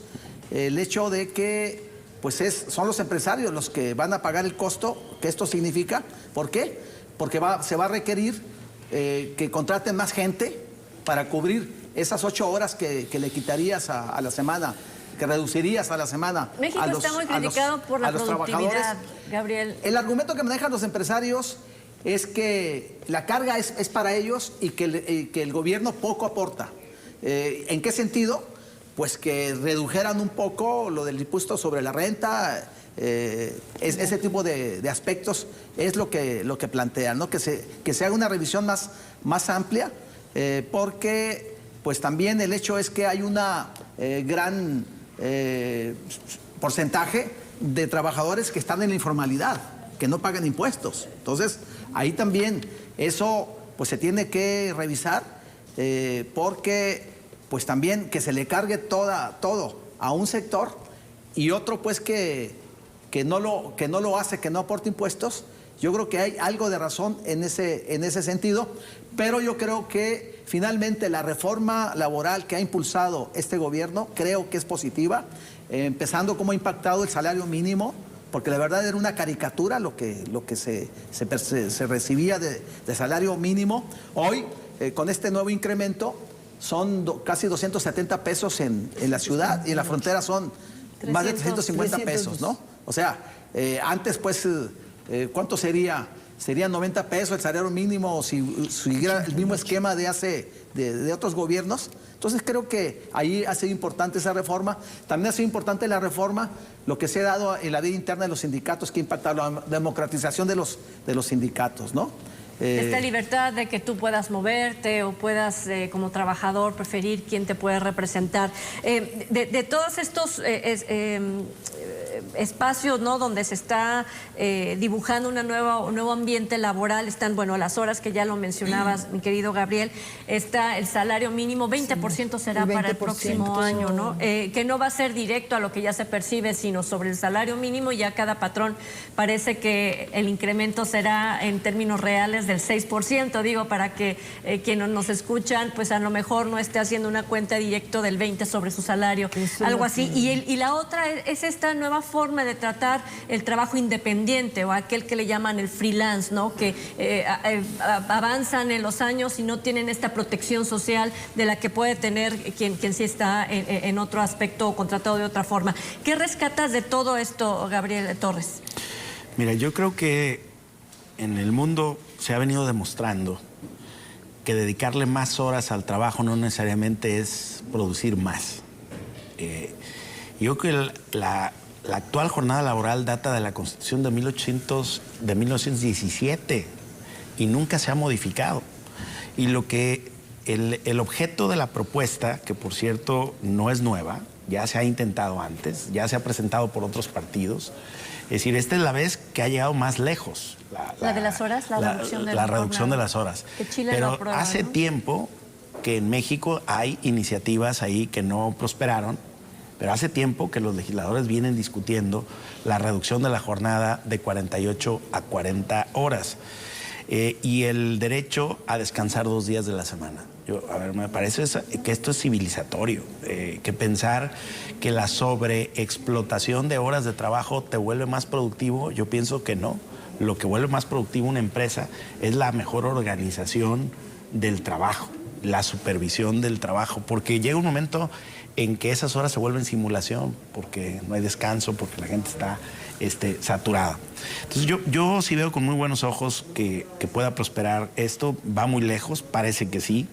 el hecho de que pues son los empresarios los que van a pagar el costo que esto significa. ¿Por qué? Porque se va a requerir que contraten más gente para cubrir esas 8 horas que le quitarías a la semana, que reducirías a la semana. México está muy criticado por la productividad, Gabriel. El argumento que manejan los empresarios es que la carga es para ellos y que el gobierno poco aporta. ¿En qué sentido? Pues que redujeran un poco lo del impuesto sobre la renta. Ese tipo de aspectos es lo que plantean, ¿no? Que se haga una revisión más amplia, porque pues también el hecho es que hay una gran porcentaje de trabajadores que están en la informalidad, que no pagan impuestos. Entonces, ahí también eso pues se tiene que revisar, porque pues también que se le cargue todo a un sector y otro pues que no lo hace, que no aporta impuestos, Yo creo que hay algo de razón en ese sentido, pero yo creo que finalmente la reforma laboral que ha impulsado este gobierno creo que es positiva, empezando cómo ha impactado el salario mínimo, porque la verdad era una caricatura lo que se recibía de salario mínimo. Hoy, con este nuevo incremento, son casi 270 pesos en la ciudad, y en la frontera son más de 350 pesos, ¿no? O sea, antes pues, ¿cuánto sería? Serían 90 pesos el salario mínimo si siguiera el mismo esquema de otros gobiernos. Entonces creo que ahí ha sido importante esa reforma. También ha sido importante la reforma, lo que se ha dado en la vida interna de los sindicatos, que impacta la democratización de los sindicatos, ¿no? Esta libertad de que tú puedas moverte o puedas, como trabajador, preferir quién te puede representar. De todos estos espacios, ¿no?, donde se está dibujando un nuevo ambiente laboral, están, bueno, las horas que ya lo mencionabas, mi querido Gabriel, está el salario mínimo, 20% será para el próximo año, ¿no? Que no va a ser directo a lo que ya se percibe, sino sobre el salario mínimo. Ya cada patrón parece que el incremento será en términos reales del 6%, digo, para que quienes nos escuchan, pues a lo mejor no esté haciendo una cuenta directa del 20 sobre su salario, algo así. Y la otra es esta nueva forma de tratar el trabajo independiente, o aquel que le llaman el freelance, ¿no? Que avanzan en los años y no tienen esta protección social de la que puede tener quien sí está en otro aspecto o contratado de otra forma. ¿Qué rescatas de todo esto, Gabriel Torres? Mira, yo creo que en el mundo se ha venido demostrando que dedicarle más horas al trabajo no necesariamente es producir más. Yo creo que la actual jornada laboral data de la Constitución de 1917 y nunca se ha modificado. Y lo que el objeto de la propuesta, que por cierto no es nueva, ya se ha intentado antes, ya se ha presentado por otros partidos. Es decir, esta es la vez que ha llegado más lejos. ¿La de las horas? La reducción de las horas. Que Chile Pero lo aprueba, hace tiempo que en México hay iniciativas ahí que no prosperaron, pero hace tiempo que los legisladores vienen discutiendo la reducción de la jornada de 48 a 40 horas y el derecho a descansar 2 días de la semana. Me parece que esto es civilizatorio, que pensar que la sobreexplotación de horas de trabajo te vuelve más productivo, yo pienso que no. Lo que vuelve más productivo una empresa es la mejor organización del trabajo, la supervisión del trabajo, porque llega un momento en que esas horas se vuelven simulación, porque no hay descanso, porque la gente está saturada. Entonces yo sí veo con muy buenos ojos que pueda prosperar esto. Va muy lejos, parece que sí.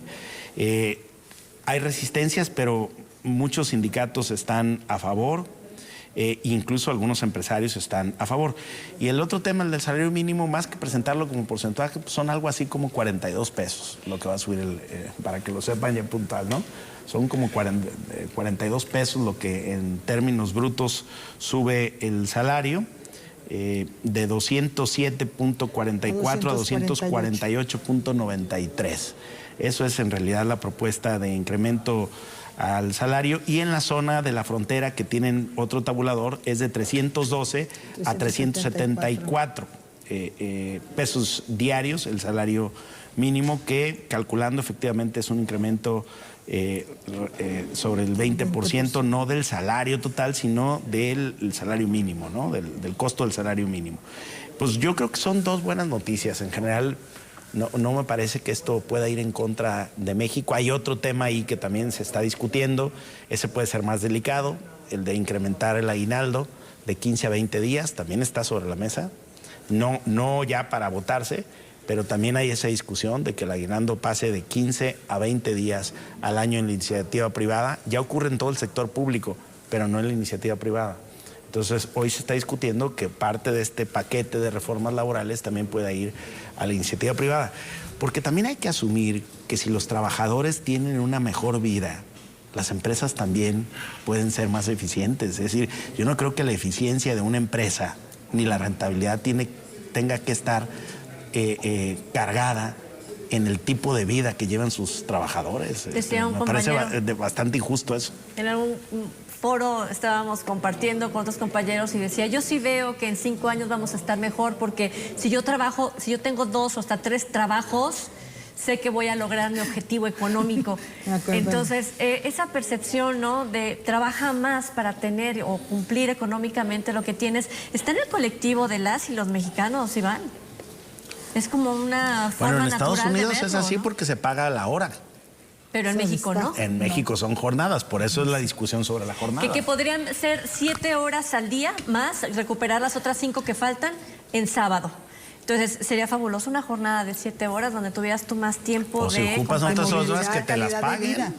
Hay resistencias, pero muchos sindicatos están a favor. Incluso algunos empresarios están a favor. Y el otro tema, el del salario mínimo, más que presentarlo como porcentaje, pues son algo así como 42 pesos, lo que va a subir, para que lo sepan ya puntual, ¿no? Son como 42 pesos lo que en términos brutos sube el salario, de 207.44 a 248.93. Eso es en realidad la propuesta de incremento al salario, y en la zona de la frontera, que tienen otro tabulador, es de 312 a 374 pesos diarios el salario mínimo, que calculando efectivamente es un incremento sobre el 20%, no del salario total, sino del salario mínimo, ¿no? Del costo del salario mínimo. Pues yo creo que son dos buenas noticias. En general, no me parece que esto pueda ir en contra de México. Hay otro tema ahí que también se está discutiendo. Ese puede ser más delicado, el de incrementar el aguinaldo de 15 a 20 días. También está sobre la mesa. No ya para votarse, pero también hay esa discusión de que el aguinaldo pase de 15 a 20 días al año en la iniciativa privada. Ya ocurre en todo el sector público, pero no en la iniciativa privada. Entonces, hoy se está discutiendo que parte de este paquete de reformas laborales también pueda ir a la iniciativa privada. Porque también hay que asumir que si los trabajadores tienen una mejor vida, las empresas también pueden ser más eficientes. Es decir, yo no creo que la eficiencia de una empresa ni la rentabilidad tenga que estar cargada en el tipo de vida que llevan sus trabajadores. Me parece bastante injusto eso. En algún foro estábamos compartiendo con otros compañeros y decía, yo sí veo que en 5 años vamos a estar mejor, porque si yo tengo 2 o hasta 3 trabajos, sé que voy a lograr mi objetivo económico. Entonces, esa percepción, ¿no?, de trabaja más para tener o cumplir económicamente lo que tienes, está en el colectivo de las y los mexicanos, Iván. Es como una forma natural de verlo. Bueno, en Estados Unidos es así, ¿no? Porque se paga a la hora. Pero en México no. En México son jornadas, por eso es la discusión sobre la jornada. Que podrían ser 7 horas al día más, recuperar las otras 5 que faltan en sábado. Entonces, sería fabuloso una jornada de 7 horas donde tuvieras tú más tiempo o si ocupas otras horas que te las paguen.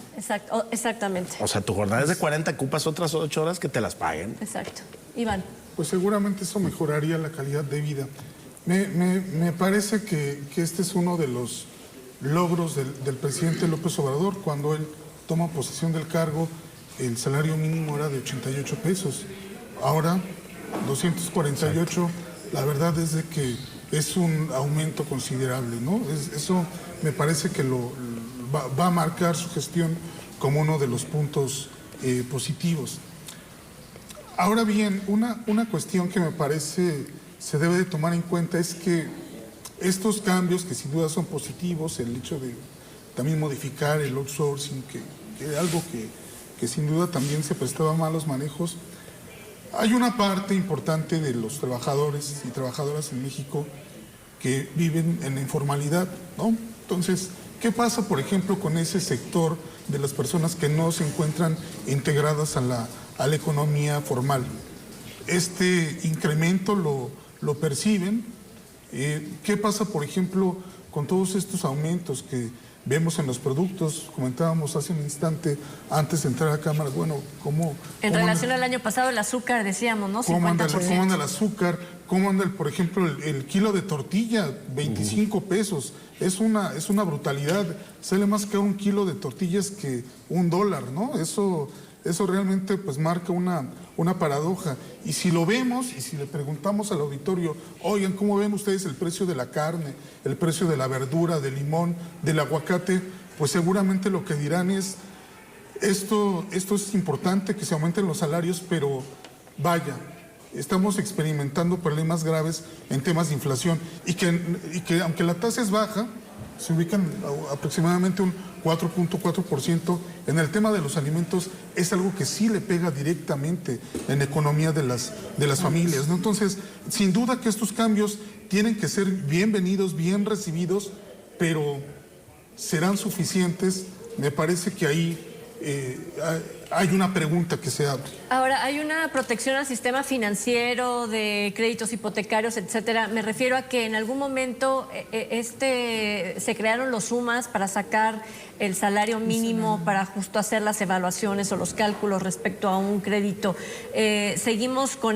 Exactamente. O sea, tu jornada es de 40, ocupas otras 8 horas que te las paguen. Exacto. Iván. Pues seguramente eso mejoraría la calidad de vida. Me parece que este es uno de los logros del presidente López Obrador. Cuando él toma posesión del cargo, el salario mínimo era de 88 pesos. Ahora, 248. Exacto. La verdad es de que es un aumento considerable, ¿no? Eso me parece que va a marcar su gestión como uno de los puntos positivos. Ahora bien, una cuestión que me parece se debe de tomar en cuenta es que estos cambios, que sin duda son positivos, el hecho de también modificar el outsourcing, que es algo que sin duda también se prestaba a malos manejos, hay una parte importante de los trabajadores y trabajadoras en México que viven en la informalidad, ¿no? Entonces, ¿qué pasa, por ejemplo, con ese sector de las personas que no se encuentran integradas a la economía formal? Este incremento lo perciben. ¿Qué pasa, por ejemplo, con todos estos aumentos que vemos en los productos? Comentábamos hace un instante, antes de entrar a cámara, bueno, ¿cómo en relación al año pasado, el azúcar, decíamos, ¿no? 50%. ¿Cómo anda el azúcar? ¿Cómo anda, por ejemplo, el kilo de tortilla? 25 pesos. Es una brutalidad. Sale más que un kilo de tortillas que $1, ¿no? Eso realmente pues marca una paradoja. Y si lo vemos y si le preguntamos al auditorio, oigan, ¿cómo ven ustedes el precio de la carne, el precio de la verdura, del limón, del aguacate? Pues seguramente lo que dirán es, esto es importante que se aumenten los salarios, pero vaya, estamos experimentando problemas graves en temas de inflación y que aunque la tasa es baja, se ubican aproximadamente un 4.4%. En el tema de los alimentos es algo que sí le pega directamente en la economía de las familias, ¿no? Entonces, sin duda que estos cambios tienen que ser bienvenidos, bien recibidos, pero ¿serán suficientes? Me parece que ahí hay una pregunta que se abre. Ahora, hay una protección al sistema financiero de créditos hipotecarios, etcétera. Me refiero a que en algún momento se crearon los sumas para sacar el salario mínimo, para justo hacer las evaluaciones o los cálculos respecto a un crédito. Seguimos con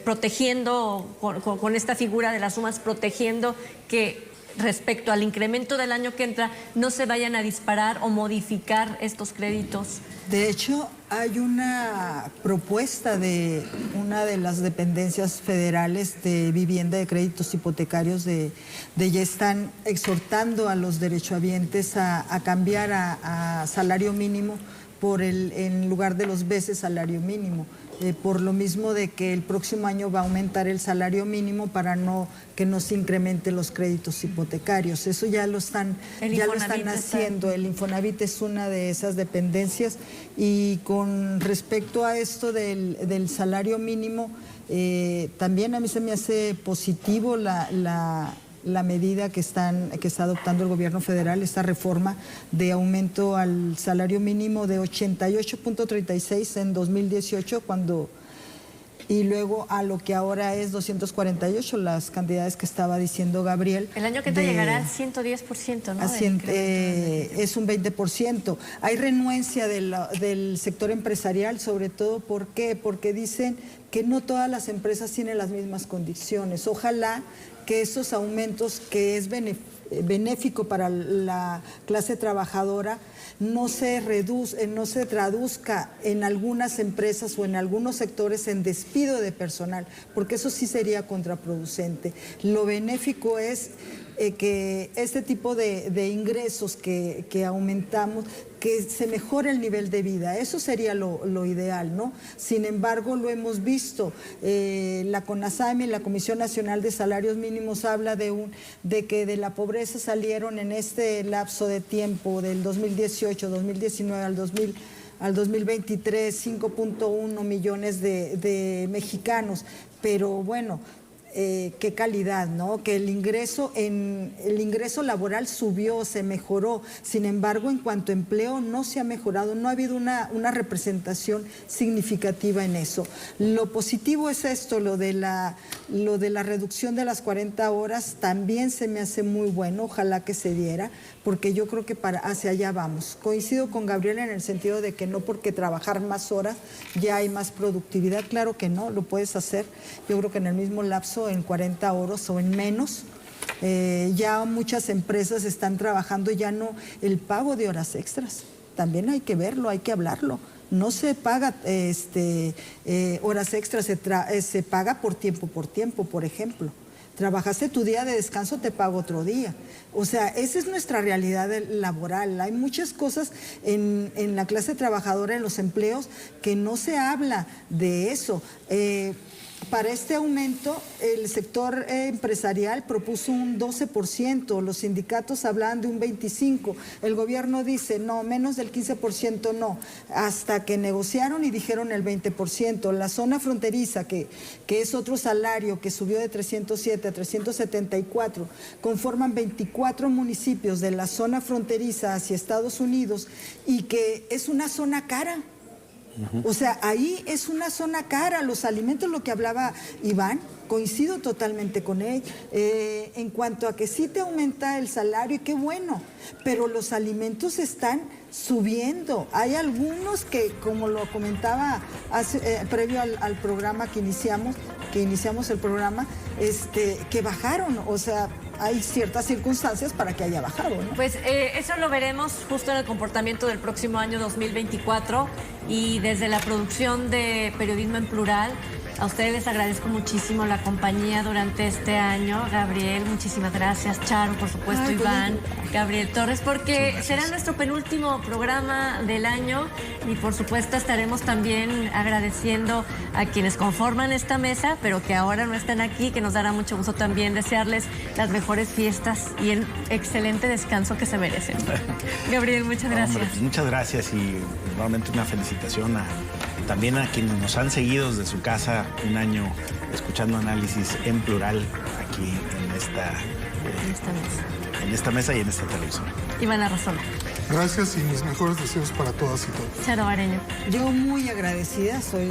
protegiendo, con esta figura de las sumas, protegiendo que respecto al incremento del año que entra no se vayan a disparar o modificar estos créditos. De hecho, hay una propuesta de una de las dependencias federales de vivienda de créditos hipotecarios ya están exhortando a los derechohabientes a cambiar a salario mínimo en lugar de los veces salario mínimo. Por lo mismo de que el próximo año va a aumentar el salario mínimo para que no se incrementen los créditos hipotecarios. Eso ya lo están haciendo. El Infonavit es una de esas dependencias. Y con respecto a esto del salario mínimo, también a mí se me hace positivo la medida que está adoptando el gobierno federal, esta reforma de aumento al salario mínimo de 88.36 en 2018, y luego a lo que ahora es 248, las cantidades que estaba diciendo Gabriel. El año que entra llegará al 110%, ¿no? Es un 20%. Hay renuencia del sector empresarial, sobre todo, ¿por qué? Porque dicen que no todas las empresas tienen las mismas condiciones. Ojalá que esos aumentos, que es benéfico para la clase trabajadora, no se traduzca en algunas empresas o en algunos sectores en despido de personal, porque eso sí sería contraproducente. Lo benéfico es que este tipo de ingresos que aumentamos, que se mejore el nivel de vida. Eso sería lo ideal, ¿no? Sin embargo, lo hemos visto. La CONASAMI, la Comisión Nacional de Salarios Mínimos, habla de que de la pobreza salieron en este lapso de tiempo del 2018, 2019 al 2023, 5.1 millones de mexicanos. Pero bueno, qué calidad, ¿no? Que el ingreso laboral subió, se mejoró. Sin embargo, en cuanto a empleo, no se ha mejorado, no ha habido una representación significativa en eso. Lo positivo es esto, lo de la reducción de las 40 horas, también se me hace muy bueno, ojalá que se diera, porque yo creo que hacia allá vamos. Coincido con Gabriela en el sentido de que no porque trabajar más horas ya hay más productividad, claro que no, lo puedes hacer. Yo creo que en el mismo lapso, en 40 horas o en menos, ya muchas empresas están trabajando ya no el pago de horas extras. También hay que verlo, hay que hablarlo. No se paga horas extras, se paga por tiempo, por ejemplo. Trabajaste tu día de descanso, te pago otro día. O sea, esa es nuestra realidad laboral. Hay muchas cosas en la clase trabajadora, en los empleos, que no se habla de eso. Para este aumento, el sector empresarial propuso un 12%, los sindicatos hablaban de un 25%, el gobierno dice no, menos del 15% no, hasta que negociaron y dijeron el 20%. La zona fronteriza, que es otro salario que subió de 307 a 374, conforman 24 municipios de la zona fronteriza hacia Estados Unidos y que es una zona cara. O sea, ahí es una zona cara, los alimentos, lo que hablaba Iván, coincido totalmente con él, en cuanto a que sí te aumenta el salario y qué bueno, pero los alimentos están subiendo. Hay algunos que, como lo comentaba previo al programa que iniciamos el programa, que bajaron, o sea, hay ciertas circunstancias para que haya bajado, ¿no? Pues eso lo veremos justo en el comportamiento del próximo año 2024 y desde la producción de Periodismo en Plural. A ustedes les agradezco muchísimo la compañía durante este año. Gabriel, muchísimas gracias. Charo, por supuesto, Iván, Gabriel Torres, porque será nuestro penúltimo programa del año y por supuesto estaremos también agradeciendo a quienes conforman esta mesa, pero que ahora no están aquí, que nos dará mucho gusto también desearles las mejores fiestas y el excelente descanso que se merecen. Gabriel, muchas gracias. Hombre, pues muchas gracias y nuevamente una felicitación también a quienes nos han seguido desde su casa un año escuchando análisis en plural aquí en esta mesa y en esta televisión. Iván Arrazola. Gracias y mis mejores deseos para todas y todos. Charo Bareño. Yo muy agradecida, soy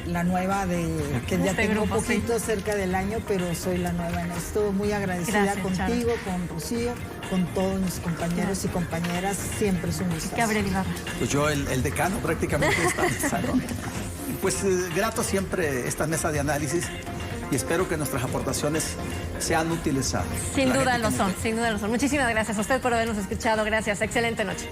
la nueva que ya tengo un poquito cerca del año, pero soy la nueva en esto. Muy agradecida. Gracias, contigo, Charo. Con Rocío, con todos mis compañeros y compañeras. Siempre es un gusto. Gabriel Ibarra. Pues yo, el decano prácticamente de esta mesa, ¿no? Pues grato siempre esta mesa de análisis y espero que nuestras aportaciones sean útiles a Sin duda lo son, sin duda lo son. Muchísimas gracias a usted por habernos escuchado. Gracias. Excelente noche.